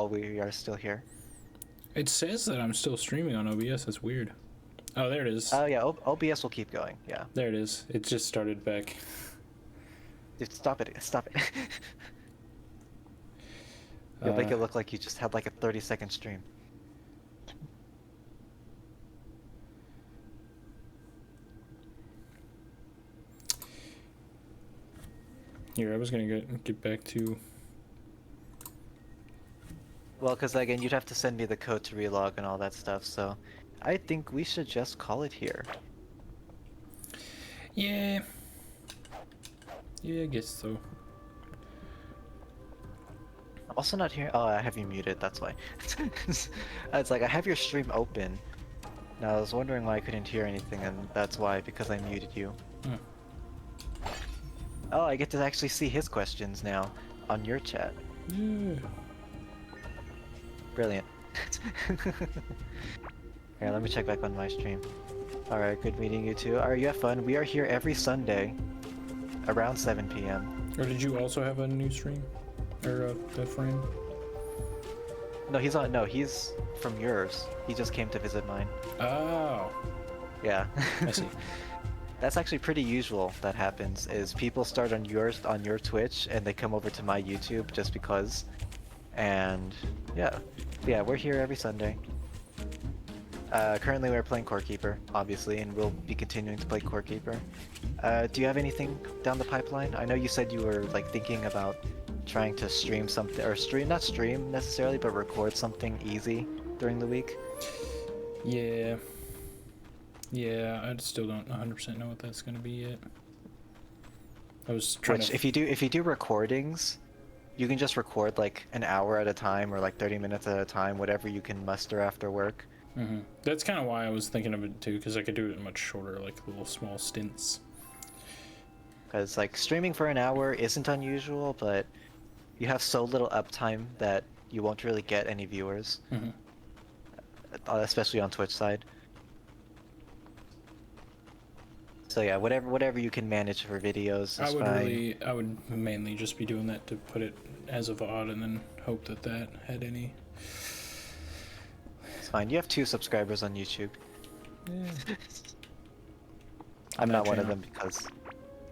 while we are still here. It says that I'm still streaming on OBS. That's weird. Oh, there it is. Oh yeah, OBS will keep going. Yeah. There it is. It just started back. Dude, stop it! Stop it! You'll make it look like you just had like a 30-second stream. Here, I was gonna get back to. Well, because again, you'd have to send me the code to relog and all that stuff, so I think we should just call it here. Yeah. Yeah, I guess so. I'm also not here. Oh, I have you muted, that's why. It's like, I have your stream open. Now, I was wondering why I couldn't hear anything, and that's why, because I muted you. Hmm. Oh, I get to actually see his questions now on your chat. Yeah. Brilliant. Here, let me check back on my stream. Alright, good meeting you too. Alright, you have fun. We are here every Sunday around 7 p.m. Or did you also have a new stream? Or a frame? No, he's on. No, he's from yours. He just came to visit mine. Oh. Yeah. I see. That's actually pretty usual that happens, is people start on your Twitch and they come over to my YouTube just because. And yeah. Yeah, we're here every Sunday. Currently we're playing Core Keeper, obviously, and we'll be continuing to play Core Keeper. Do you have anything down the pipeline? I know you said you were like thinking about trying to stream something, or not stream necessarily, but record something easy during the week. Yeah. Yeah, I still don't 100% know what that's gonna be yet. I was trying Which, to... if you do recordings, you can just record like an hour at a time or like 30 minutes at a time, whatever you can muster after work. Mm-hmm. That's kind of why I was thinking of it too, because I could do it in much shorter, like little small stints. Because like streaming for an hour isn't unusual, but you have so little uptime that you won't really get any viewers, Mm-hmm. Especially on Twitch side. So yeah, whatever you can manage for videos is fine. I would mainly just be doing that to put it as a VOD and then hope that that had any. It's fine. You have 2 subscribers on YouTube. Yeah. I'm not one of them because,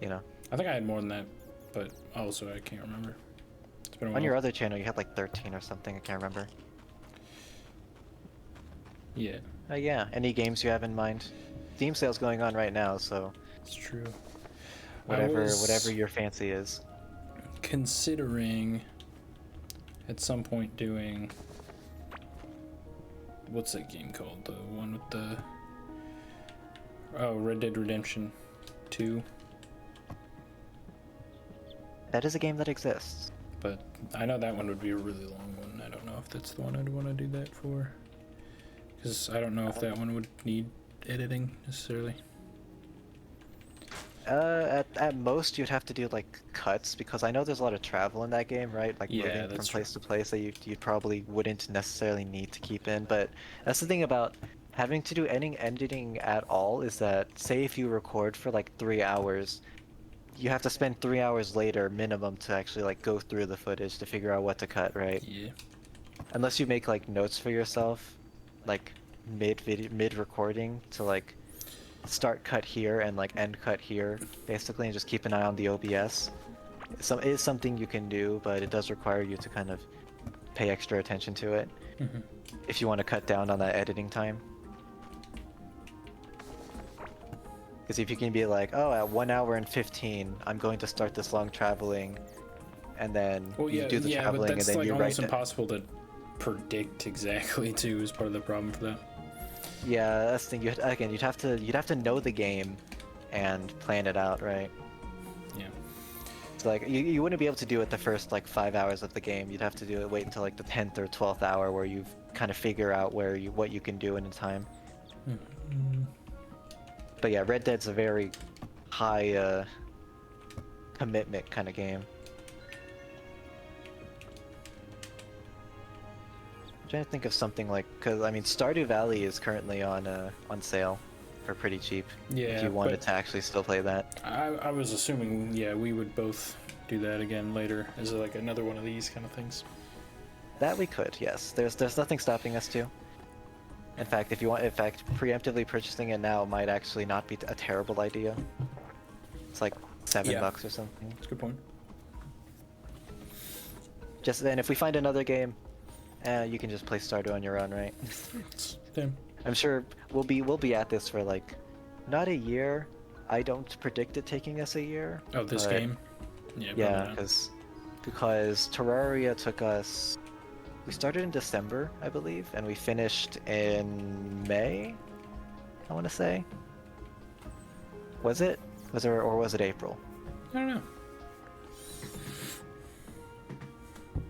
you know. I think I had more than that, but also I can't remember. It's been a while. On your other channel, you had like 13 or something. I can't remember. Yeah. Yeah. Any games you have in mind? Steam sale's going on right now, so It's true. whatever your fancy is. Considering at some point doing, what's that game called? The one with the Red Dead Redemption 2. That is a game that exists. But I know that one would be a really long one. I don't know if that's the one I'd want to do that for, because I don't know if that one would need editing necessarily. At most you'd have to do like cuts, because I know there's a lot of travel in that game, right? Like Yeah, moving from place to place that you probably wouldn't necessarily need to keep in. But that's the thing about having to do any editing at all, is that say if you record for like 3 hours, you have to spend 3 hours later minimum to actually like go through the footage to figure out what to cut, right? Yeah. Unless you make like notes for yourself, like mid recording, to like start cut here and like end cut here, basically, and just keep an eye on the OBS. It is something you can do, but it does require you to kind of pay extra attention to it if you want to cut down on that editing time. Because if you can be like, oh, at 1 hour and 15, I'm going to start this long traveling, and then you do the traveling, but that's and then like you almost write impossible to predict exactly too, is part of the problem for that. Yeah, that's the thing. You'd have to know the game and plan it out, right? Yeah. So like you wouldn't be able to do it the first like 5 hours of the game. You'd have to wait until like the 10th or 12th hour, where you kind of figure out what you can do in a time. But yeah, Red Dead's a very high commitment kind of game. I'm trying to think of something like, because I mean Stardew Valley is currently on sale for pretty cheap. Yeah, if you wanted to actually still play that. I was assuming, yeah, we would both do that again later as like another one of these kind of things. That we could, yes. There's nothing stopping us to. In fact, preemptively purchasing it now might actually not be a terrible idea. It's like $7 or something. That's a good point. Just then, if we find another game, you can just play Stardew on your own, right? Damn. I'm sure we'll be at this for like, not a year. I don't predict it taking us a year. Oh, this game? Yeah, because Terraria took us. We started in December, I believe, and we finished in May. I want to say. Was it? Or was it April? I don't know.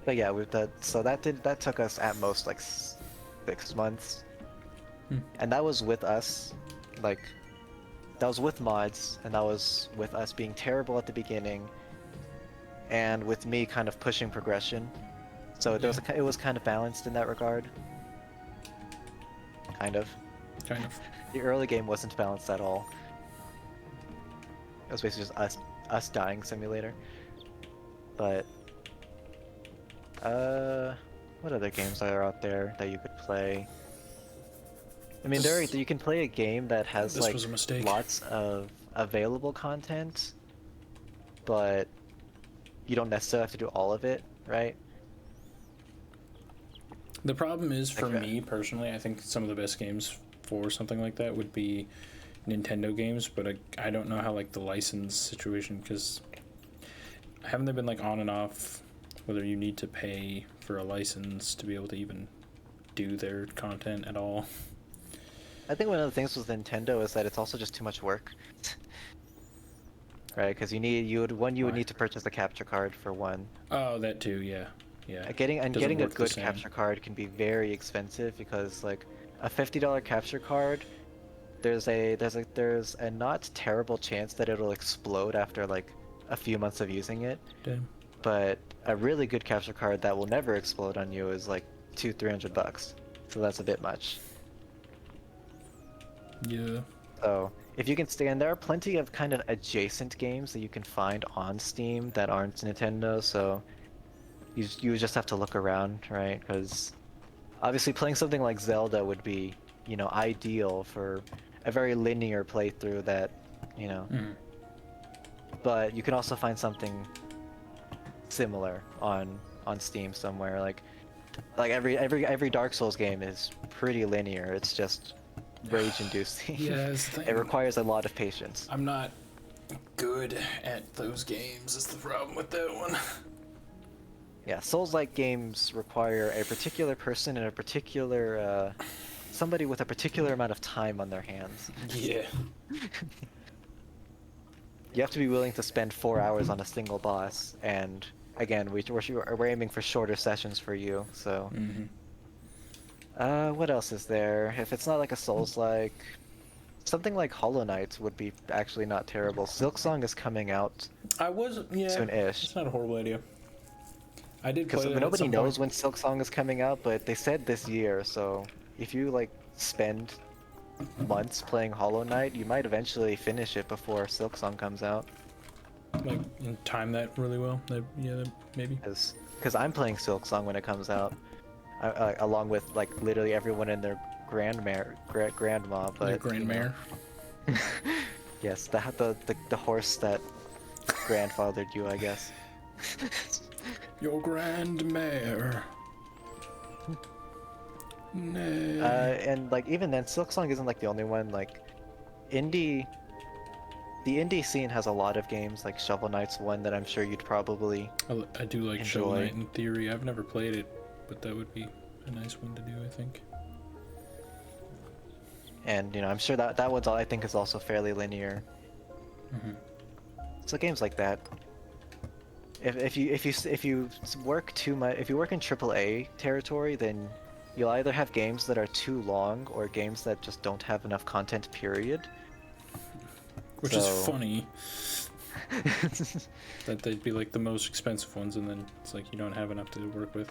But yeah, that took us at most like 6 months, and that was with us, like, that was with mods, and that was with us being terrible at the beginning, and with me kind of pushing progression. So it was kind of balanced in that regard. Kind of. Kind of. The early game wasn't balanced at all. It was basically just us dying simulator. But what other games are out there that you could play? I mean, you can play a game that has like lots of available content, but you don't necessarily have to do all of it, right? The problem is, for me personally, I think some of the best games for something like that would be Nintendo games, but I don't know how like the license situation, because haven't they been like on and off whether you need to pay for a license to be able to even do their content at all? I think one of the things with Nintendo is that it's also just too much work. Right, because you would need to purchase a capture card for one. Oh, that too, yeah. Getting a good capture card can be very expensive, because like a $50 capture card, there's a not terrible chance that it'll explode after like a few months of using it. Damn. But a really good capture card that will never explode on you is like $200-300. So that's a bit much. Yeah. So if you can and there are plenty of kind of adjacent games that you can find on Steam that aren't Nintendo, so you just have to look around, right? Because obviously playing something like Zelda would be, ideal for a very linear playthrough that, But you can also find something similar on Steam somewhere. Like every Dark Souls game is pretty linear. It's just rage-inducing. Yeah, it requires a lot of patience. I'm not good at those games. Is the problem with that one? Yeah, Souls-like games require a particular person and a particular somebody with a particular amount of time on their hands. Yeah. You have to be willing to spend 4 hours on a single boss, and again, we're aiming for shorter sessions for you, so. What else is there? If it's not like a Souls-like, something like Hollow Knight would be actually not terrible. Silksong is coming out soon-ish. It's not a horrible idea. I did play it. Because nobody knows when Silksong is coming out, but they said this year, so if you like spend months playing Hollow Knight, you might eventually finish it before Silksong comes out. Like, and time that really well? Maybe? Because I'm playing Silksong when it comes out. Along with like literally everyone and their grandma, but their grandmare. Yes, the horse that grandfathered you, I guess. Your grandmare. Nay. And like even then, Silksong isn't like the only one. Like the indie scene has a lot of games. Like Shovel Knight's one that I'm sure you'd probably I do like enjoy. Shovel Knight in theory. I've never played it, but that would be a nice one to do, I think. And I'm sure that one's I think is also fairly linear. So games like that. If you work too much, if you work in AAA territory, then you'll either have games that are too long or games that just don't have enough content, period. Which is funny. That they'd be like the most expensive ones, and then it's like you don't have enough to work with.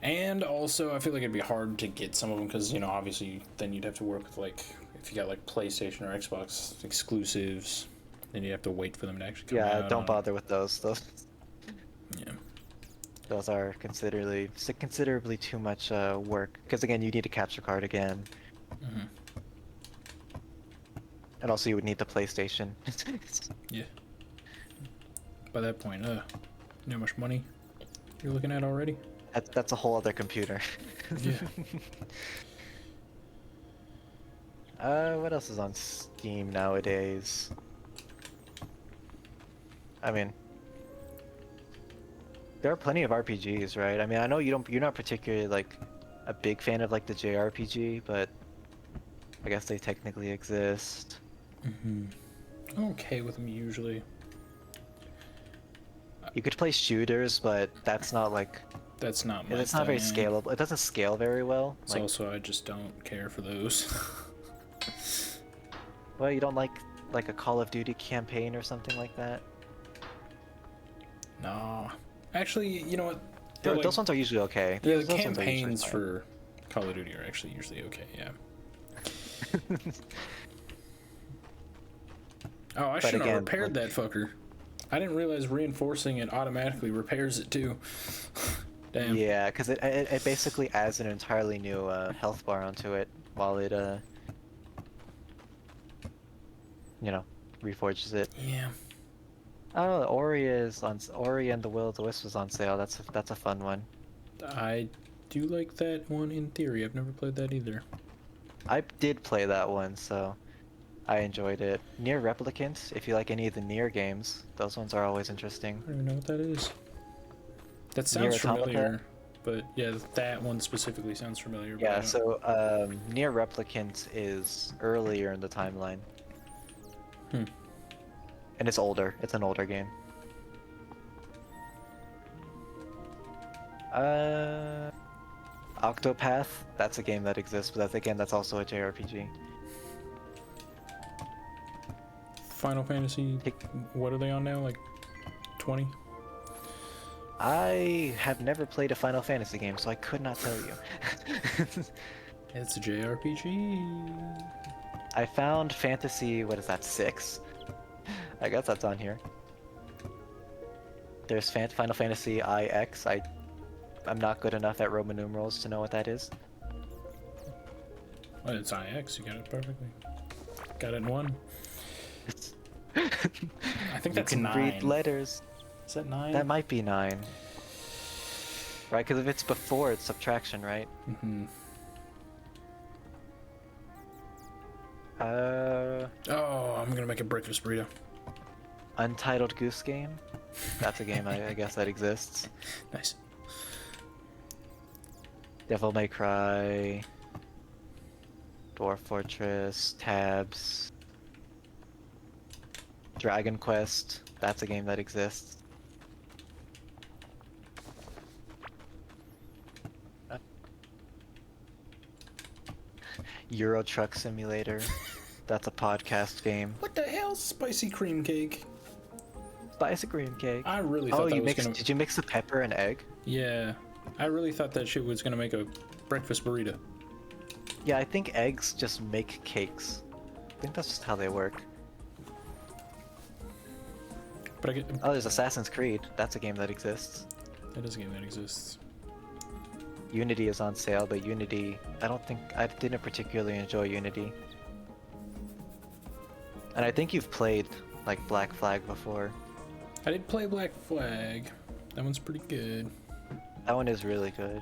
And also, I feel like it'd be hard to get some of them because, obviously, then you'd have to work with, like, if you got, like, PlayStation or Xbox exclusives, then you'd have to wait for them to actually come out. Yeah, don't bother with those. Yeah. Those are considerably too much work. Because again, you need a capture card again. Hmm. And also you would need the PlayStation. Yeah. By that point, you know how much money you're looking at already? That's a whole other computer. Yeah. What else is on Steam nowadays? I mean, there are plenty of RPGs, right? I mean, I know you're not particularly like a big fan of like the JRPG, but I guess they technically exist. Mm-hmm. I'm okay with them usually. You could play shooters, but that's not like That's not my it's not very thing. scalable. It doesn't scale very well. It's Like, also I just don't care for those. well, you don't like a Call of Duty campaign or something like that. No. Actually, you know what? They're Those ones are usually okay. yeah, the Those ones are usually campaigns fine. for Call of Duty are actually usually okay, yeah. Oh, I should have again, repaired that fucker. I didn't realize reinforcing it automatically repairs it too. Damn. Yeah, because it basically adds an entirely new health bar onto it while it you know, reforges it. Yeah. Oh, Ori and the Will of the Wisp was on sale. That's a fun one. I do like that one in theory. I've never played that either. I did play that one, so I enjoyed it. Nier Replicant, if you like any of the Nier games, those ones are always interesting. I don't even know what that is. That Nier sounds Automata? familiar, but yeah, that one specifically sounds familiar. Yeah, But so Nier Replicant is earlier in the timeline. Hmm. And it's older. It's an older game. Octopath, that's a game that exists, but that's also a JRPG. Final Fantasy, what are they on now? Like 20? I have never played a Final Fantasy game, so I could not tell you. It's a JRPG. I found Fantasy, what is that, 6? I guess that's on here. There's Final Fantasy IX. I'm not good enough at Roman numerals to know what that is. Well, it's IX. You got it perfectly. Got it in one. I think that's you can 9. read letters. Is that 9? That might be 9. Right, because if it's before, it's subtraction, right? Mm-hmm. Oh, I'm gonna make a breakfast burrito. Untitled Goose Game. That's a game I guess that exists. Nice. Devil May Cry. Dwarf Fortress. Tabs. Dragon Quest. That's a game that exists. Euro Truck Simulator. That's a podcast game. What the hell, spicy cream cake? Spicy cream cake. I really thought that was gonna. Did you mix the pepper and egg? Yeah, I really thought that shit was gonna make a breakfast burrito. Yeah, I think eggs just make cakes. I think that's just how they work. But I get. Oh, there's Assassin's Creed. That's a game that exists. That is a game that exists. Unity is on sale, but Unity, I didn't particularly enjoy Unity. And I think you've played, like, Black Flag before. I did play Black Flag. That one's pretty good. That one is really good.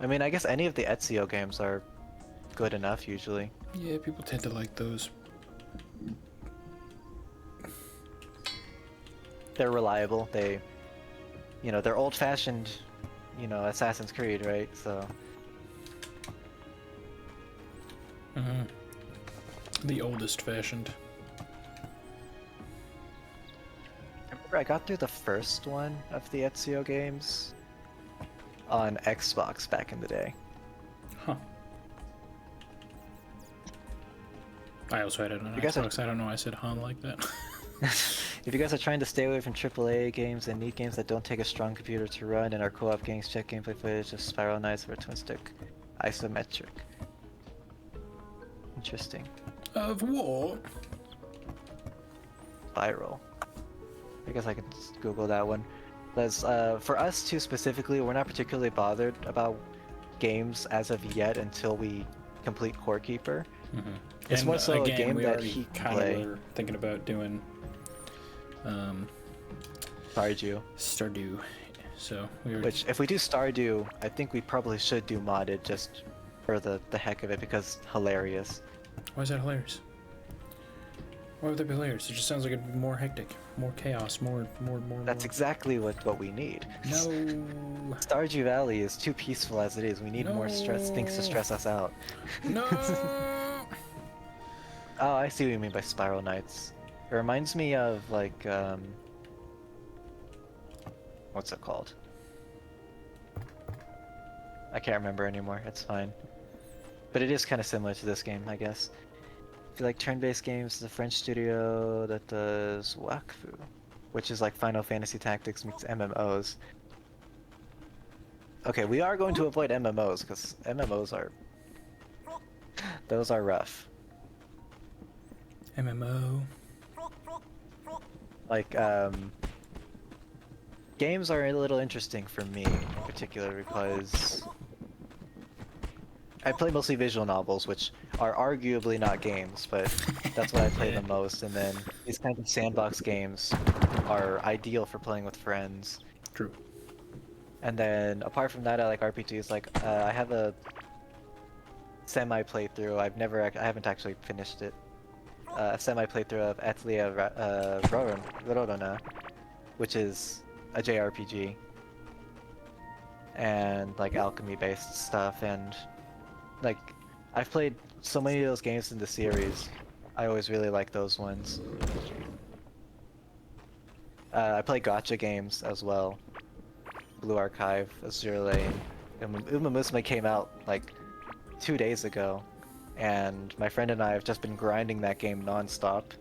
I mean, I guess any of the Ezio games are good enough, usually. Yeah, people tend to like those. They're reliable, they're old-fashioned, Assassin's Creed, right? So... Mm-hmm. The oldest fashioned. I remember I got through the first one of the Ezio games on Xbox back in the day. Huh. I also had it on Xbox. I don't know why I said huh like that. If you guys are trying to stay away from AAA games and need games that don't take a strong computer to run and are co-op games, check gameplay footage of Spiral Knights or Twin Stick Isometric. Interesting. Of what? Spiral. I guess I can just Google that one. There's, for us two specifically, we're not particularly bothered about games as of yet until we complete Core Keeper. Mm-hmm. It's And more so a again, game we that already he can kind of play. were thinking about doing Stardew. Stardew. So we already... Which, if we do Stardew, I think we probably should do modded just for the heck of it, because hilarious. Why is that hilarious? Why would that be hilarious? It just sounds like it'd be more hectic, more chaos, more. That's exactly what we need. No. Stardew Valley is too peaceful as it is. We need more things to stress us out. No. Oh, I see what you mean by Spiral Nights. It reminds me of like what's it called? I can't remember anymore. It's fine. But it is kind of similar to this game, I guess. If you like turn-based games, the French studio that does Wakfu, which is like Final Fantasy Tactics meets MMOs. Okay, we are going to avoid MMOs because MMOs are those are rough. MMO. Like games are a little interesting for me in particular because I play mostly visual novels, which are arguably not games, but that's what I play the most. And then these kinds of sandbox games are ideal for playing with friends. True. And then apart from that, I like RPGs. Like I have a semi playthrough. I haven't actually finished it. A semi playthrough of Atelier Rorona, which is a JRPG, and like alchemy based stuff. And like I've played so many of those games in the series. I always really like those ones. I play gacha games as well. Blue Archive, Azure Lane. Uma Musume came out like 2 days ago, and my friend and I have just been grinding that game non-stop.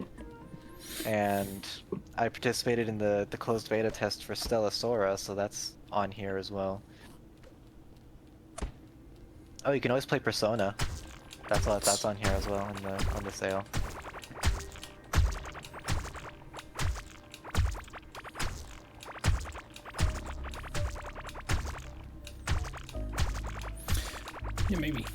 And I participated in the closed beta test for Stella Sora, so that's on here as well. Oh, you can always play Persona. That's on here as well on the sale. Yeah, maybe.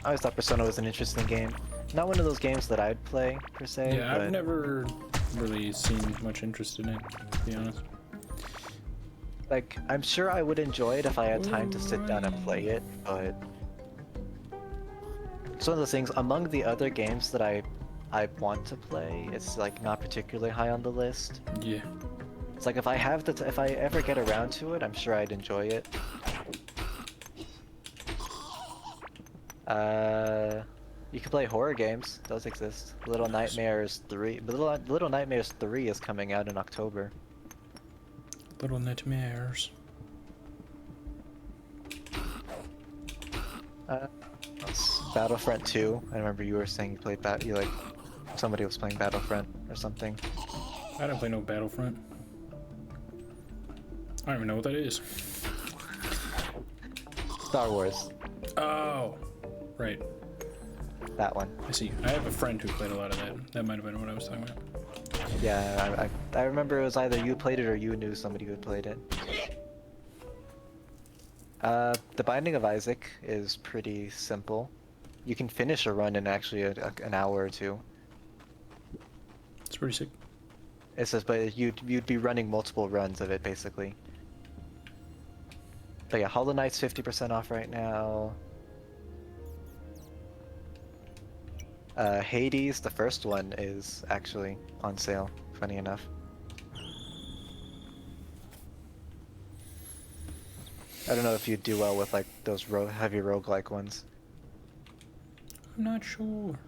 I always thought Persona was an interesting game. Not one of those games that I'd play per se. Yeah, but I've never really seen much interest in it, to be honest. like, I'm sure I would enjoy it if I had time to sit down and play it, but it's one of those things. Among the other games that I want to play, it's like not particularly high on the list. Yeah. It's like if I have if I ever get around to it, I'm sure I'd enjoy it. You can play horror games. Those exist. Little Nightmares 3. Little Nightmares 3 is coming out in October. Little Nightmares. Battlefront 2. I remember you were saying you played somebody was playing Battlefront or something. I don't play no Battlefront. I don't even know what that is. Star Wars. Oh, right. That one. I see. I have a friend who played a lot of that. That might have been what I was talking about. Yeah, I remember it was either you played it or you knew somebody who had played it. The Binding of Isaac is pretty simple. You can finish a run in actually an hour or two. It's pretty sick. It says, but you'd be running multiple runs of it basically. But yeah, Hollow Knight's 50% off right now. Hades, the first one, is actually on sale, funny enough. I don't know if you'd do well with like those heavy roguelike ones. I'm not sure.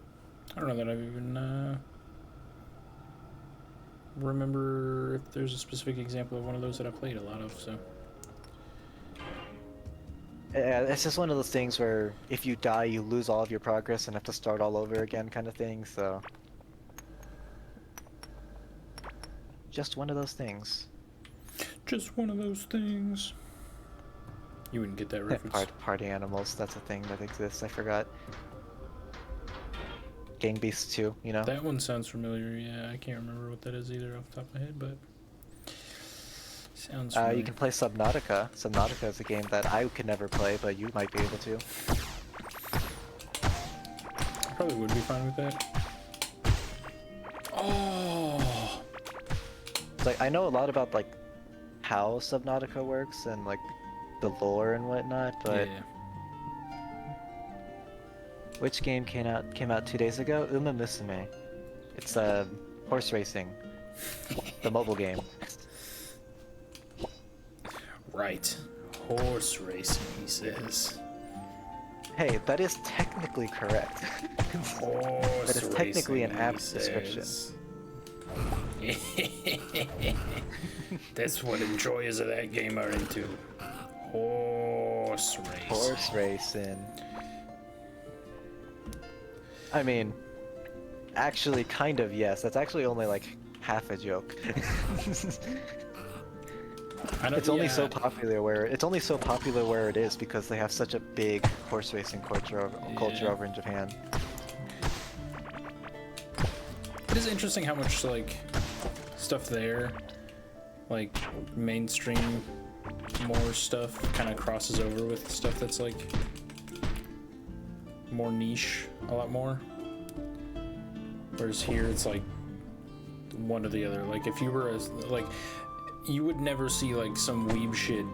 I don't know that I've even remember if there's a specific example of one of those that I played a lot of, so. Yeah, it's just one of those things where if you die, you lose all of your progress and have to start all over again kind of thing, so. Just one of those things. Just one of those things. You wouldn't get that reference. Party animals, that's a thing that exists, I forgot. Gang Beasts 2, you know? That one sounds familiar, yeah. I can't remember what that is either off the top of my head, but Sounds familiar. You can play Subnautica. Subnautica is a game that I could never play, but you might be able to. Probably would be fine with that. Oh, It's like I know a lot about like how Subnautica works and like the lore and whatnot, but yeah. which game came out 2 days ago? Uma Musume. It's horse racing, the mobile game. Right. Horse racing, he says. Hey, that is technically correct. Horse That is technically an racing, apt he description. says. That's what enjoyers of that game are into. Horse race. Horse racing. I mean, actually, kind of yes. That's actually only like half a joke. It's only so popular where it is because they have such a big horse racing culture over in Japan. It is interesting how much like stuff there, like mainstream, more stuff kind of crosses over with stuff that's like more niche, a lot more. Whereas here it's like one or the other. Like if you were like, you would never see like some weeb shit,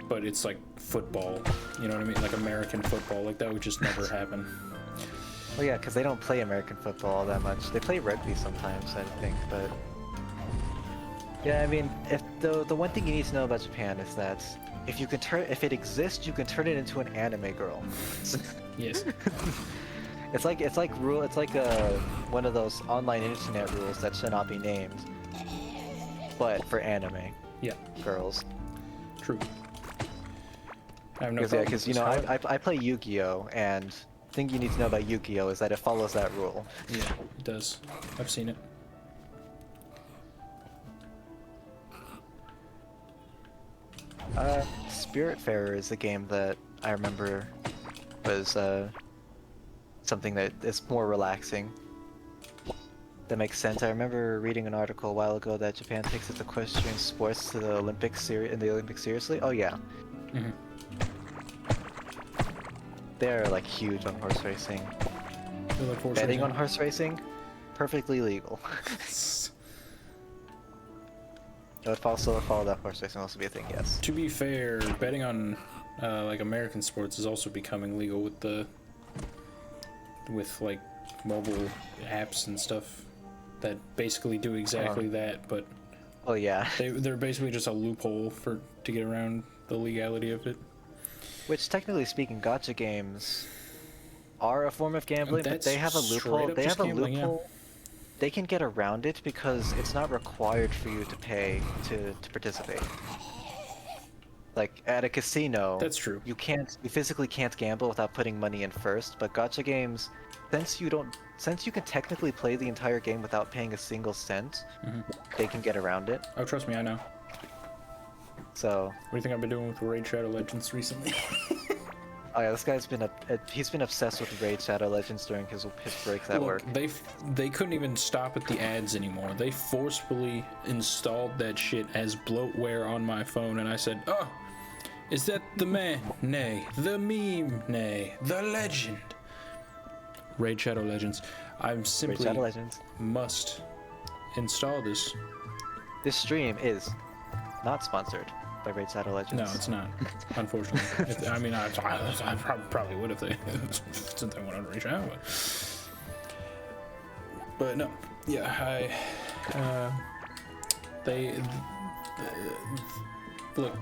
but it's like football. You know what I mean? Like American football. Like that would just never happen. Well, yeah, because they don't play American football all that much. They play rugby sometimes, I think, but yeah, I mean, if the one thing you need to know about Japan is that if it exists, you can turn it into an anime girl. Yes. It's like one of those online internet rules that should not be named, but for anime Yeah. girls. True. I have no Because problem because with you know this. I play Yu-Gi-Oh, and the thing you need to know about Yu-Gi-Oh is that it follows that rule. Yeah, it does. I've seen it. Spiritfarer is a game that I remember was something that is more relaxing. That makes sense. I remember reading an article a while ago that Japan takes its equestrian sports to the Olympics seriously. Oh yeah, Mm-hmm. they're like huge on horse racing. Like Betting on horse racing, perfectly legal. If also follow that horse racing also be a thing, yes. To be fair, betting on like American sports is also becoming legal with like mobile apps and stuff that basically do exactly that, but Oh yeah. they're basically just a loophole to get around the legality of it. Which technically speaking, gacha games are a form of gambling, but That's they have a loophole. straight up They just have a gambling, yeah. loophole. They can get around it because it's not required for you to pay to participate. Like at a casino, That's true. you physically can't gamble without putting money in first, but gacha games, since you can technically play the entire game without paying a single cent, they can get around it. Oh, trust me, I know. So, What do you think I've been doing with Raid Shadow Legends recently? oh yeah, this guy's he's been obsessed with Raid Shadow Legends during his breaks at work. Look, they couldn't even stop at the ads anymore. They forcefully installed that shit as bloatware on my phone, and I said, "Oh, is that the man? Nay. The meme? Nay. The legend." Raid Shadow Legends. I'm Raid simply Shadow Legends. must install this. This stream is not sponsored by Raid Shadow Legends. No, it's not. Unfortunately, I mean, I probably would if they since I went on Raid Shadow, but no. Yeah, look.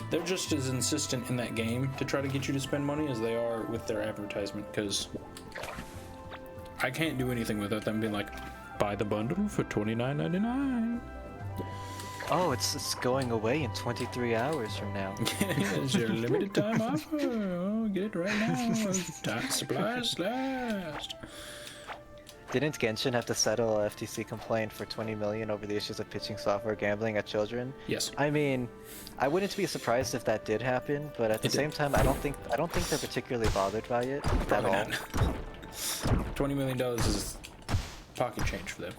They're just as insistent in that game to try to get you to spend money as they are with their advertisement, because I can't do anything without them being like, buy the bundle for $29.99. Oh, it's going away in 23 hours from now. It's your limited time offer. Oh, get it right now. Time supplies last. Didn't Genshin have to settle a FTC complaint for 20 million over the issues of pitching software gambling at children? Yes. I mean, I wouldn't be surprised if that did happen, but at the same time, I don't think they're particularly bothered by it at all. $20 million is pocket change for them.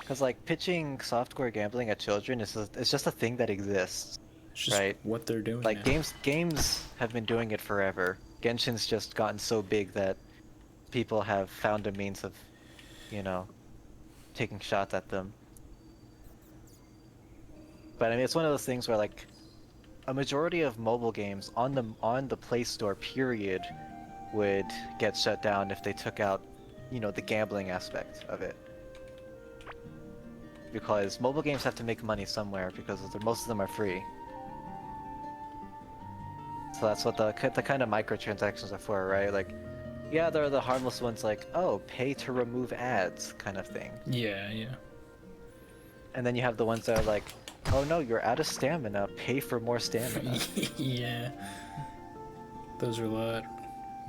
Because like pitching software gambling at children it's just a thing that exists, It's just right? what they're doing Like now. games have been doing it forever. Genshin's just gotten so big that people have found a means of, you know, taking shots at them. But I mean, it's one of those things where like a majority of mobile games on the Play Store period would get shut down if they took out, the gambling aspect of it. Because mobile games have to make money somewhere because most of them are free. So that's what the kind of microtransactions are for, right? Like, yeah, there are the harmless ones like, oh, pay to remove ads kind of thing. Yeah, yeah. And then you have the ones that are like, oh no, you're out of stamina, pay for more stamina. Yeah. Those are a lot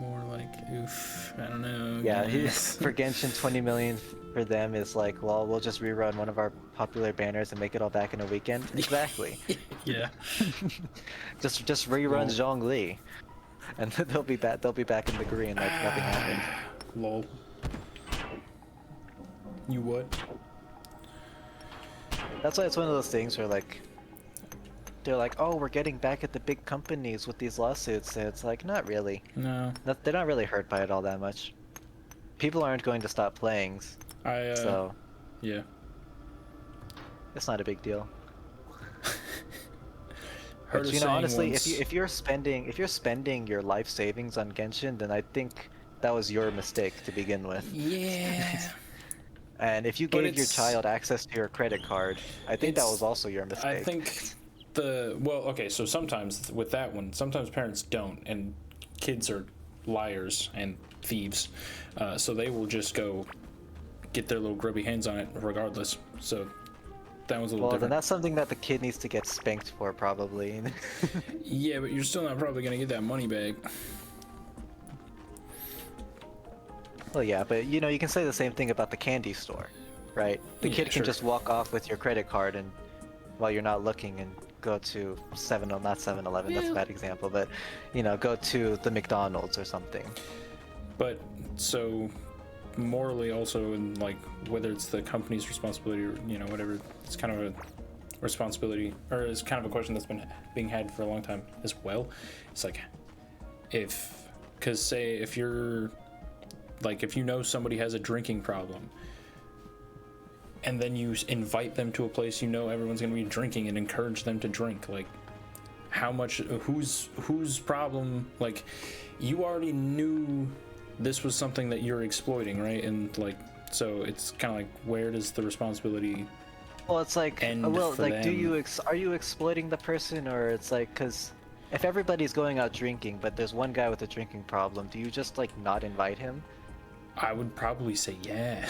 more like, oof, I don't know. Yeah, guys. for Genshin, 20 million for them is like, well, we'll just rerun one of our popular banners and make it all back in a weekend. Exactly. Yeah. just rerun Zhongli, and they'll be back. They'll be back in the green like nothing happened. Lol. You what? That's why it's one of those things where like they're like, oh, we're getting back at the big companies with these lawsuits. And it's like, not really. No. They're not really hurt by it all that much. People aren't going to stop playing, so yeah. it's not a big deal. Heard But a saying honestly, once. if you're spending your life savings on Genshin, then I think that was your mistake to begin with. Yeah. And if you But gave your it's- child access to your credit card, I think that It's- was also your mistake. I think okay, so sometimes with that one, sometimes parents don't, and kids are liars and thieves, so they will just go get their little grubby hands on it regardless. So that was a little Well, then different. that's something that the kid needs to get spanked for, probably. Yeah, but you're still not probably gonna get that money back. Well, yeah, but you can say the same thing about the candy store, right? The Yeah, kid can sure. just walk off with your credit card and while you're not looking and go to not 7-Eleven, that's a Yeah. bad example, but go to the McDonald's or something. But so morally also, and like whether it's the company's responsibility or whatever, it's kind of a responsibility, or it's kind of a question that's been being had for a long time as well. It's like because say if you're like, if somebody has a drinking problem and then you invite them to a place everyone's going to be drinking and encourage them to drink, like how much, whose problem, like you already knew this was something that you're exploiting, right? And like, so it's kind of like, where does the responsibility Well, it's like, end well, for like, them? are you exploiting the person, or it's like, because if everybody's going out drinking, but there's one guy with a drinking problem, do you just like not invite him? I would probably say yeah.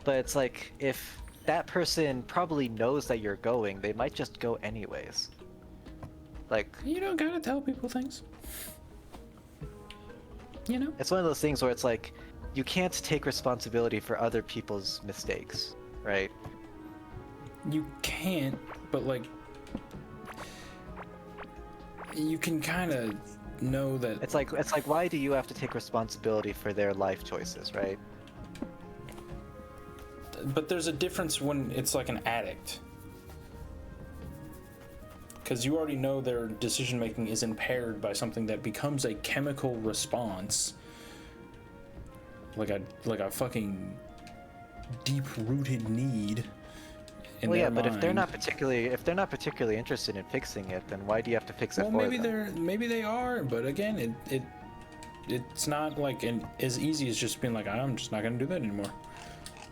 But it's like, if that person probably knows that you're going, they might just go anyways. Like, You don't gotta tell people things. it's one of those things where it's like, you can't take responsibility for other people's mistakes, right? You can't, but like, you can kind of know that. It's like, why do you have to take responsibility for their life choices, right? But there's a difference when it's like an addict. Because you already know their decision making is impaired by something that becomes a chemical response. Like a fucking deep rooted need in Well, their yeah, but mind. if they're not particularly interested in fixing it, then why do you have to fix it Well, for them? maybe they are, but again, it's not like as easy as just being like, I'm just not gonna do that anymore.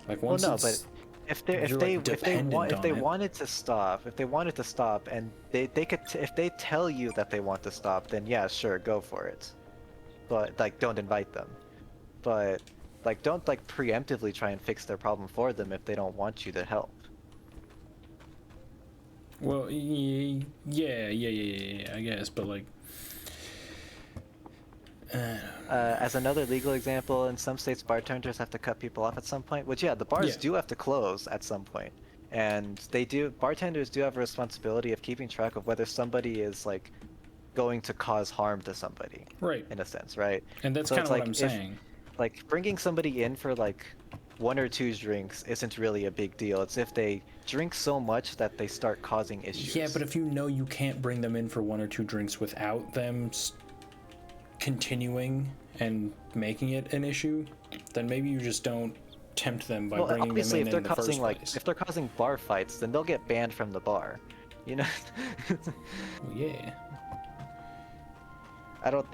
Like Well, once no, it's, but if they dependent on it. wanted to stop, and they could if they tell you that they want to stop, then yeah, sure, go for it. But like, don't invite them. But like, don't like preemptively try and fix their problem for them if they don't want you to help. Well, yeah, I guess, but like, As another legal example, in some states, bartenders have to cut people off at some point. Which, yeah, the bars Yeah. do have to close at some point, and bartenders do have a responsibility of keeping track of whether somebody is like going to cause harm to somebody, right, in a sense, right? and that's So kind it's of what like, I'm saying. Like bringing somebody in for like 1 or 2 drinks isn't really a big deal. It's if they drink so much that they start causing Yeah, but issues. if you know you can't bring them in for 1 or 2 drinks without them continuing and making it an issue, then maybe you just don't tempt them by Well, bringing them obviously, if they're in the causing first like place. if they're causing bar fights, then they'll get banned from the bar. You know, Well, yeah.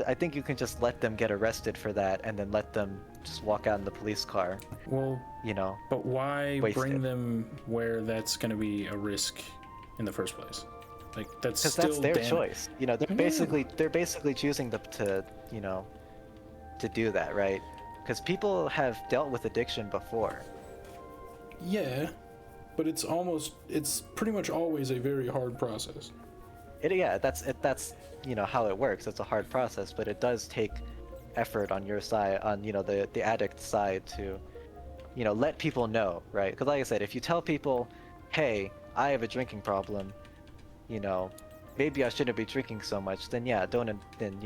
I think you can just let them get arrested for that, and then let them just walk out in the police car. Well, You know, but why bring wasted. them where that's going to be a risk in the first place? Like that's Because that's still their choice. You know, I know. they're basically choosing to you know to do that, right? Because people have dealt with addiction before. Yeah, but it's pretty much always a very hard process. Yeah, that's how it works. It's a hard process, but it does take effort on your side, on the addict side to let people know, right? Because like I said, if you tell people, hey, I have a drinking problem, you know, maybe I shouldn't be drinking so much, then yeah, don't then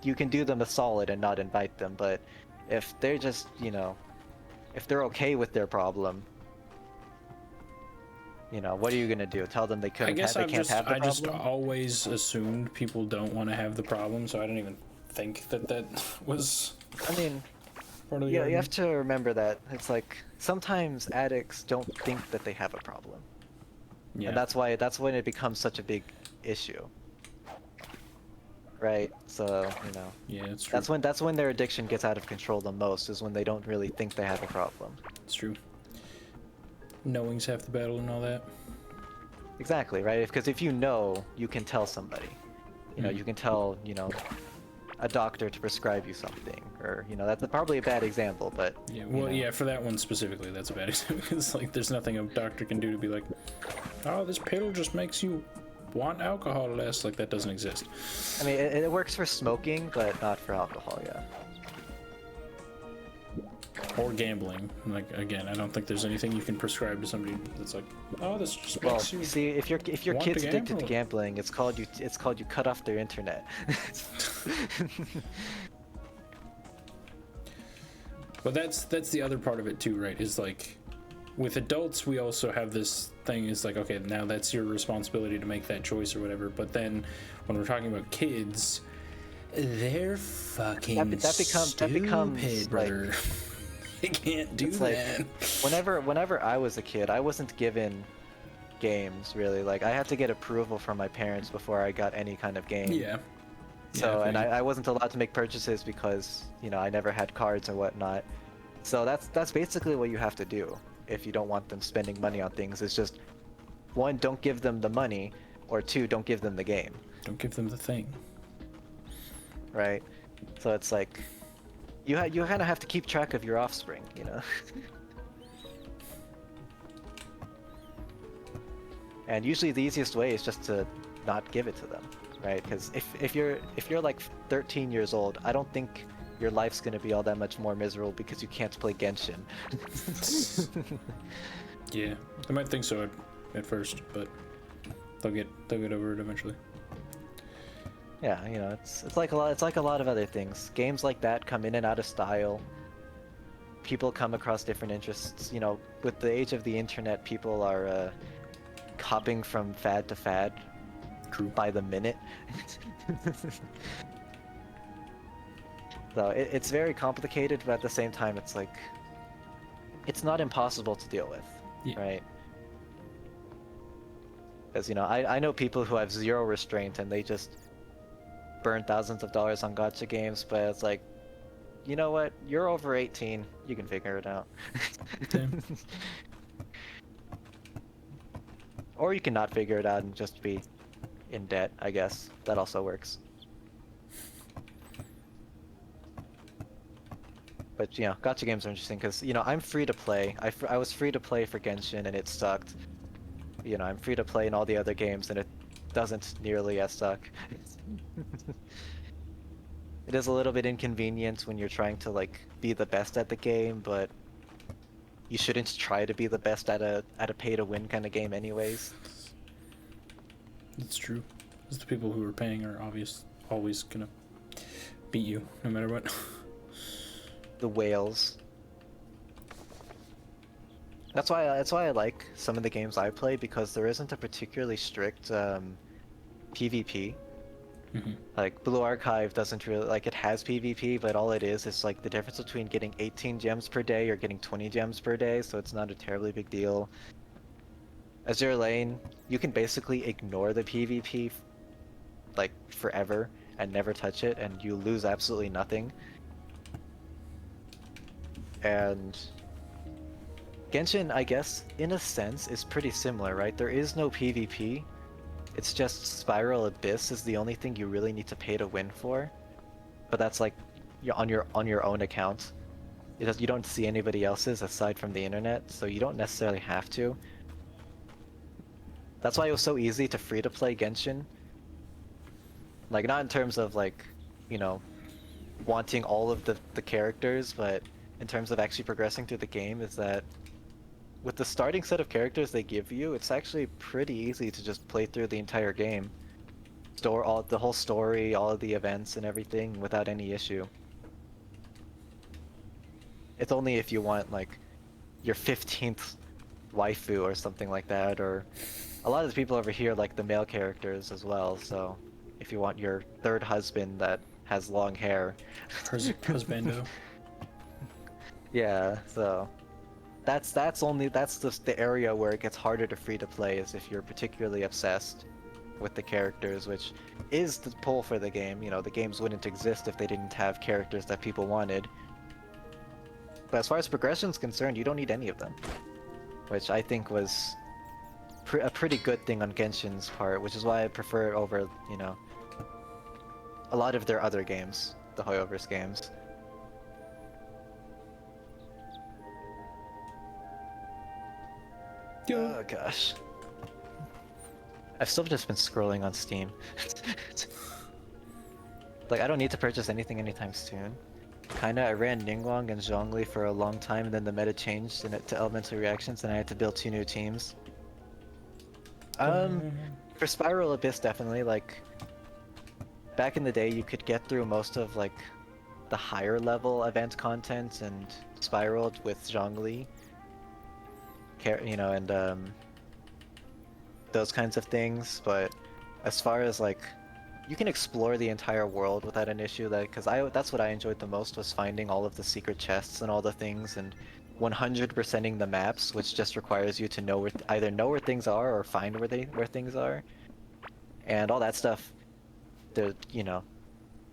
you can do them a solid and not invite them. But if they're just if they're okay with their problem, what are you gonna do? Tell them I guess they can't have the I just problem? always assumed people don't want to have the problem, so I didn't even think that was I mean, part of the yeah, you have argument. to remember that it's like sometimes addicts don't think that they have a problem, and Yeah, that's when it becomes such a big issue, right? So, yeah, it's true. that's when their addiction gets out of control the most, is when they don't really think they have a problem. It's true. Knowing's half the battle and all that. Exactly, right? Because if you know, you can tell somebody. Mm. You can tell, a doctor to prescribe you something, or that's probably a bad example, but Yeah, well, yeah, for that one specifically, that's a bad example. Because like, there's nothing a doctor can do to be like, oh, this pill just makes you want alcohol less. Like that doesn't exist. I mean, it works for smoking, but not for alcohol, yeah. Or gambling. Like again, I don't think there's anything you can prescribe to somebody that's like, oh, this just Well, makes you you see, if your want to kid's addicted to gamble. gambling, it's called you cut off their internet. But that's the other part of it too, right? Is like with adults we also have this thing is like, okay, now that's your responsibility to make that choice or whatever. But then when we're talking about kids, they're fucking That becomes stupid, like brother. They can't do it's like that. whenever I was a kid, I wasn't given games really. Like I had to get approval from my parents before I got any kind of game. Yeah. Yeah, I So, feel and you. I wasn't allowed to make purchases because, I never had cards or whatnot. So that's basically what you have to do if you don't want them spending money on things. It's just, one, don't give them the money, or two, don't give them the game, Don't give them the thing. right? So it's like, you kind of have to keep track of your offspring, And usually the easiest way is just to not give it to them, right? Because if you're like 13 years old, I don't think your life's gonna be all that much more miserable because you can't play Genshin. Yeah. I might think so at first, but they'll get over it eventually. Yeah, it's like a lot of other things. Games like that come in and out of style. People come across different interests. With the age of the internet, people are hopping from fad to fad True. by the minute. So it's very complicated, but at the same time, it's like it's not impossible to deal with, Yeah. right? Because I know people who have zero restraint and they just burn thousands of dollars on gacha games, but it's like, you know what? You're over 18. You can figure it out. Damn. Or you can not figure it out and just be in debt, I guess. That also works. But gacha games are interesting because I'm free to play. I was free to play for Genshin and it sucked. I'm free to play in all the other games and it doesn't nearly as suck. It is a little bit inconvenient when you're trying to like be the best at the game, but you shouldn't try to be the best at a pay to win kind of game anyways. It's true. Because the people who are paying are always gonna beat you no matter what. the whales. That's why I like some of the games I play, because there isn't a particularly strict PvP. Like Blue Archive doesn't really, like, it has PvP, but all it is like the difference between getting 18 gems per day or getting 20 gems per day, so it's not a terribly big deal. Azure Lane, you can basically ignore the PvP like forever and never touch it, and you lose absolutely nothing. And Genshin, I guess, in a sense, is pretty similar, right? There is no PvP. It's just Spiral Abyss is the only thing you really need to pay to win for. But that's like you're on your own account. You don't see anybody else's aside from the internet, so you don't necessarily have to. That's why it was so easy to free to play Genshin. Like, not in terms of like, you know, wanting all of the characters, but in terms of actually progressing through the game, is that with the starting set of characters they give you, it's actually pretty easy to just play through the entire game. The whole story, all of the events and everything without any issue. It's only if you want like your 15th waifu or something like that, or a lot of the people over here like the male characters as well, so if you want your third husband that has long hair. Husbando. Yeah, so that's just the area where it gets harder to free to play, is if you're particularly obsessed with the characters, which is the pull for the game. You know, the games wouldn't exist if they didn't have characters that people wanted. But as far as progression's concerned, you don't need any of them, which I think was a pretty good thing on Genshin's part, which is why I prefer it over, you know, a lot of their other games, the Hoyoverse games. Oh gosh. I've still just been scrolling on Steam. Like, I don't need to purchase anything anytime soon. Kinda, I ran Ningguang and Zhongli for a long time, and then the meta changed to elemental reactions, and I had to build 2 new teams. For Spiral Abyss, definitely, like, back in the day, you could get through most of, like, the higher level event content and Spiral with Zhongli. You know, and, those kinds of things, but as far as, like, you can explore the entire world without an issue, because that's what I enjoyed the most, was finding all of the secret chests and all the things, and 100%ing the maps, which just requires you to know either know where things are or find where things are, and all that stuff. You know,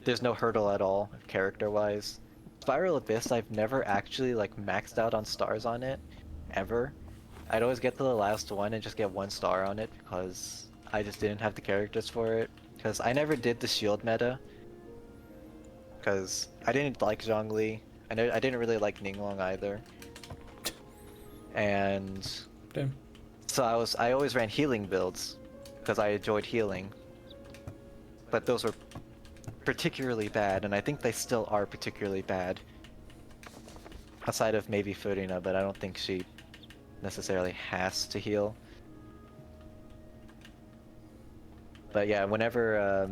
there's no hurdle at all character-wise. Spiral Abyss, I've never actually like maxed out on stars on it, ever. I'd always get to the last one and just get 1 star on it because I just didn't have the characters for it. Because I never did the shield meta. Because I didn't like Zhongli. I didn't really like Ningguang either. And Damn. so I always ran healing builds because I enjoyed healing. But those were particularly bad, and I think they still are particularly bad. Aside of maybe Furina, but I don't think she necessarily has to heal. But yeah, whenever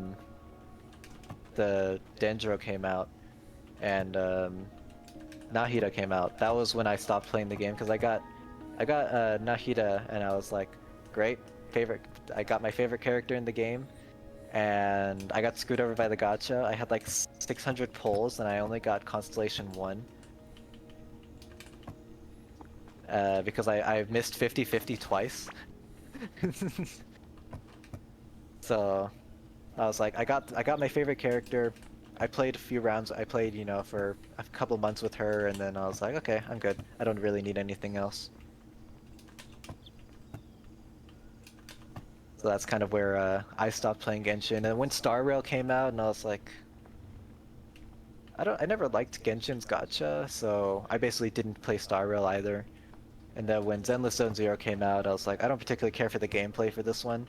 the Dendro came out and Nahida came out, that was when I stopped playing the game, because I got Nahida and I was like, great, I got my favorite character in the game, and I got screwed over by the gacha. I had like 600 pulls and I only got Constellation 1. Because I missed 50-50 twice. So I was like, I got my favorite character. I played a few rounds. I played, you know, for a couple months with her, and then I was like, okay, I'm good. I don't really need anything else. So that's kind of where I stopped playing Genshin. And when Star Rail came out, and I was like, I never liked Genshin's gacha, so I basically didn't play Star Rail either. And then when Zenless Zone Zero came out, I was like, I don't particularly care for the gameplay for this one,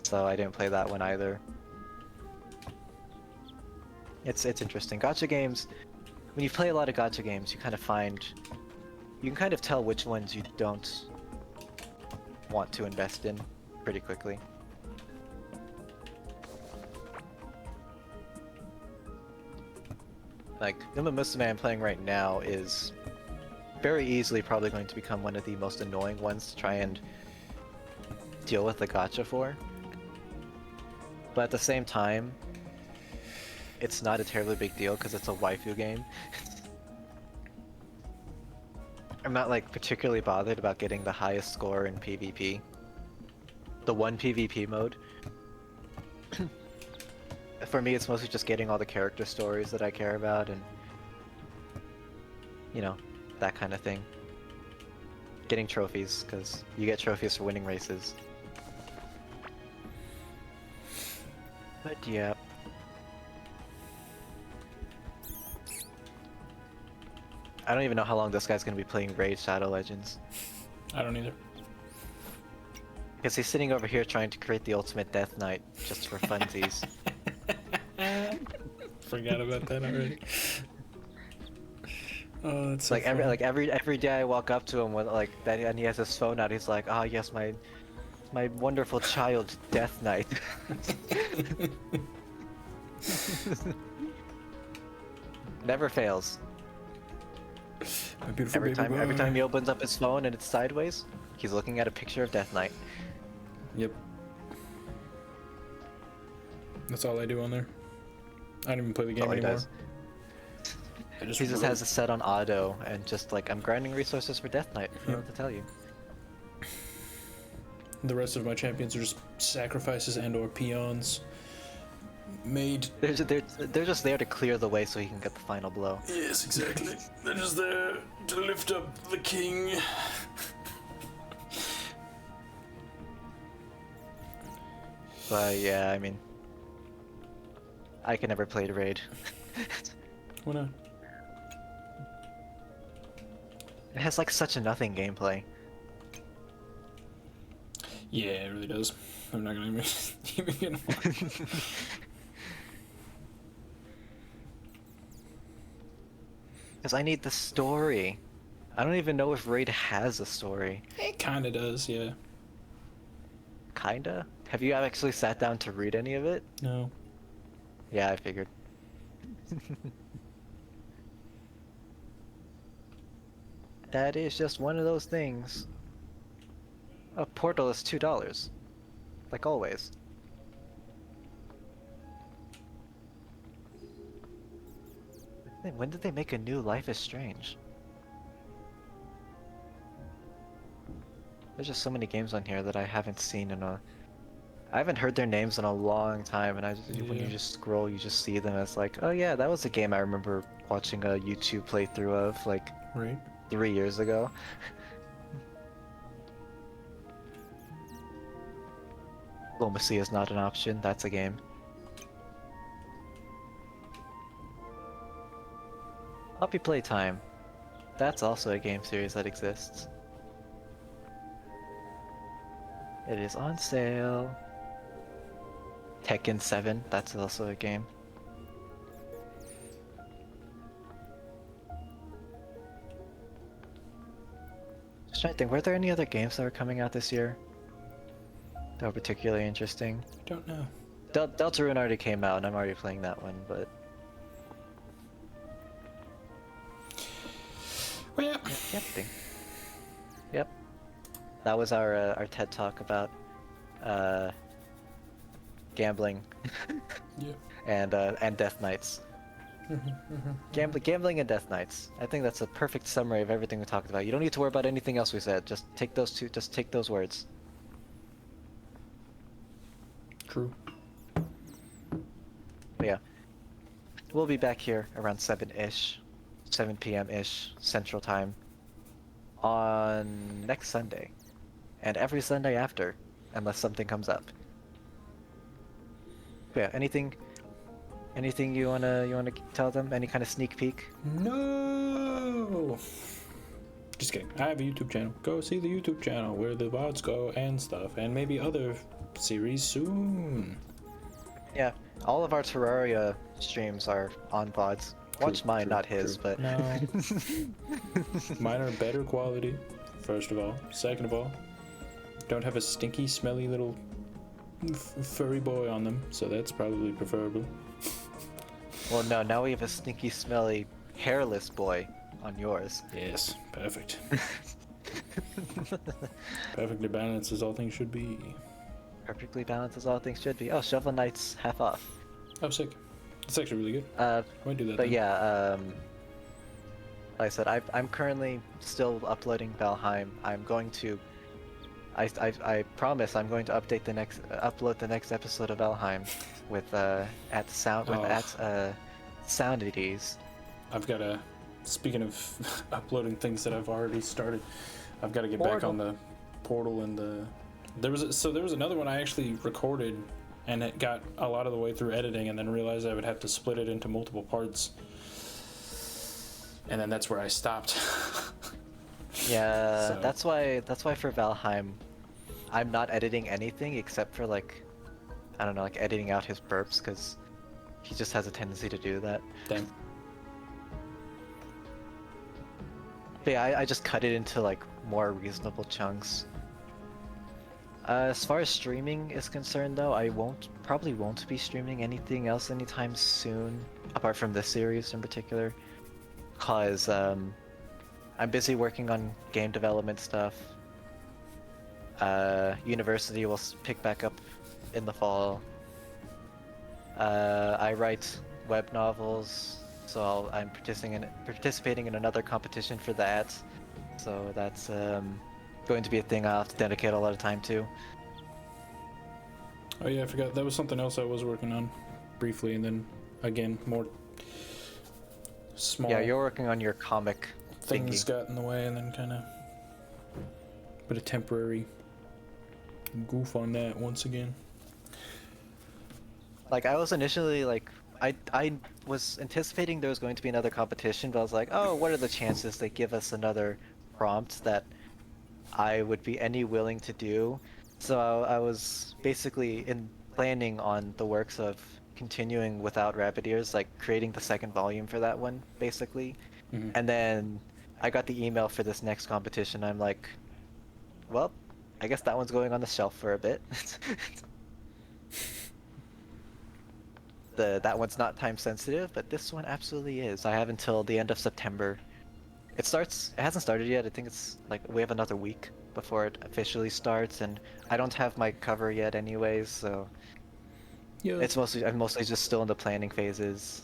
so I didn't play that one either. It's interesting. Gacha games, when you play a lot of gacha games, you can kind of tell which ones you don't want to invest in pretty quickly. Like, Uma Musume I'm playing right now is very easily probably going to become one of the most annoying ones to try and deal with the gacha for. But at the same time, it's not a terribly big deal because it's a waifu game. I'm not like particularly bothered about getting the highest score in PvP. The one PvP mode. For me, it's mostly just getting all the character stories that I care about and, you know, that kind of thing. Getting trophies, because you get trophies for winning races. But yeah. I don't even know how long this guy's gonna be playing Raid Shadow Legends. I don't either. Because he's sitting over here trying to create the ultimate Death Knight just for funsies. Forgot about that already. Oh, that's so like every day I walk up to him with like that, and he has his phone out. He's like, "Ah, yes, my wonderful child, Death Knight." Never fails. My beautiful baby boy. Every time he opens up his phone and it's sideways, he's looking at a picture of Death Knight. Yep. That's all I do on there. I don't even play the game anymore. He just has it set on auto and just like, I'm grinding resources for Death Knight. I don't know what to tell you. The rest of my champions are just sacrifices and/or peons. Made. They're just there to clear the way so he can get the final blow. Yes, exactly. They're just there to lift up the king. But yeah, I mean, I can never play Raid. Why not? It has like such a nothing gameplay. Yeah, it really does. I'm not gonna even get. Because I need the story. I don't even know if Raid has a story. It kinda does, yeah. Kinda? Have you actually sat down to read any of it? No. Yeah, I figured. That is just one of those things. A portal is $2. Like always. When did they make a new Life is Strange? There's just so many games on here that I haven't seen in a... I haven't heard their names in a long time, and when you just scroll, you just see them as like, oh yeah, that was a game I remember watching a YouTube playthrough of, like, Right. 3 years ago. Diplomacy is not an option, that's a game. Puppy Playtime. That's also a game series that exists. It is on sale. Tekken 7, that's also a game. Just trying to think, were there any other games that were coming out this year that were particularly interesting? Don't know. Deltarune already came out, and I'm already playing that one, but... Well, yeah. Yep. Yep. That was our TED Talk about gambling Yeah. and Death Knights. Gambling and Death Knights. I think that's a perfect summary of everything we talked about. You don't need to worry about anything else we said. Just take those two. Just take those words. True. But yeah, we'll be back here around 7-ish, 7 p.m.-ish Central Time on next Sunday, and every Sunday after, unless something comes up. But yeah, anything you wanna tell them? Any kind of sneak peek? No. Just kidding. I have a YouTube channel. Go see the YouTube channel where the VODs go and stuff, and maybe other series soon. Yeah, all of our Terraria streams are on VODs. Watch mine, not his, but... No. Mine are better quality, first of all. Second of all, don't have a stinky, smelly little furry boy on them, so that's probably preferable. Well, no, now we have a stinky, smelly, hairless boy on yours. Yes, perfect. Perfectly balanced as all things should be. Perfectly balanced as all things should be. Oh, Shovel Knight's half off. Oh, sick. It's actually really good. Uh, I might do that but then. yeah, like I said, I'm currently still uploading Valheim. I'm going to, I promise I'm going to upload the next episode of Valheim with Oh, Soundities. I've got to. Speaking of uploading things that I've already started, I've got to get back on the portal and the. There was another one I actually recorded, and it got a lot of the way through editing, and then realized I would have to split it into multiple parts, and then that's where I stopped. Yeah, So. that's why for Valheim, I'm not editing anything except for like, I don't know, like editing out his burps because he just has a tendency to do that. Damn. But yeah, I just cut it into like more reasonable chunks. As far as streaming is concerned though, I probably won't be streaming anything else anytime soon, apart from this series in particular. Cause I'm busy working on game development stuff. University will pick back up in the fall. I write web novels, so I'm participating in another competition for that. So that's going to be a thing I'll have to dedicate a lot of time to. Oh yeah, I forgot. That was something else I was working on briefly, and then again more small. Yeah, you're working on your comic things thingy. got in the way, and then kind of put a temporary goof on that once again. Like I was initially like I was anticipating there was going to be another competition, but I was like, oh, what are the chances they give us another prompt that I would be any willing to do? So I was basically planning on the works of continuing without Rabbit Ears, like creating the second volume for that one, basically. Mm-hmm. And then I got the email for this next competition. I'm like, well, I guess that one's going on the shelf for a bit. That one's not time sensitive, but this one absolutely is. I have until the end of September. It hasn't started yet. I think it's like we have another week before it officially starts, and I don't have my cover yet anyways, so Yeah. I'm mostly just still in the planning phases.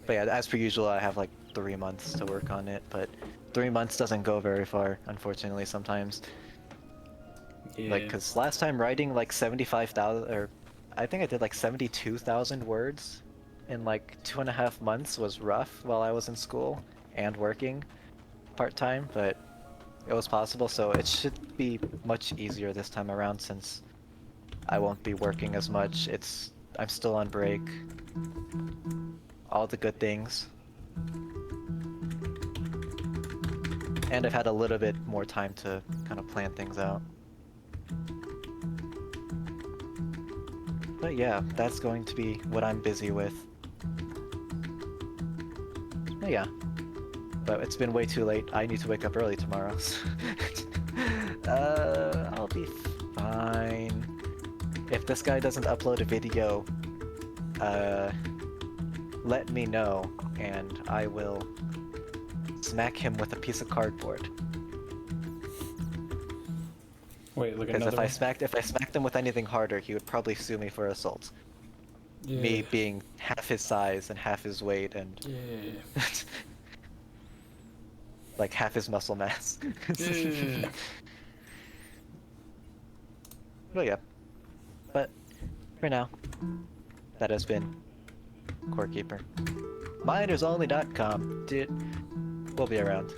But yeah, as per usual, I have like 3 months to work on it, but 3 months doesn't go very far, unfortunately, sometimes. Yeah. Like, cause last time writing like 75,000, or I think I did like 72,000 words in like 2.5 months was rough while I was in school and working part-time, but it was possible, so it should be much easier this time around since I won't be working as much. I'm still on break. All the good things. And I've had a little bit more time to kind of plan things out. But yeah, that's going to be what I'm busy with. But yeah. But it's been way too late. I need to wake up early tomorrow. I'll be fine. If this guy doesn't upload a video, let me know, and I will smack him with a piece of cardboard. Wait, look, Because another one? if I smacked him with anything harder, he would probably sue me for assault. Yeah. Me being half his size and half his weight and Yeah. like half his muscle mass. Yeah. But yeah. But for now, that has been Corekeeper. Minersonly.com. Dude, we'll be around.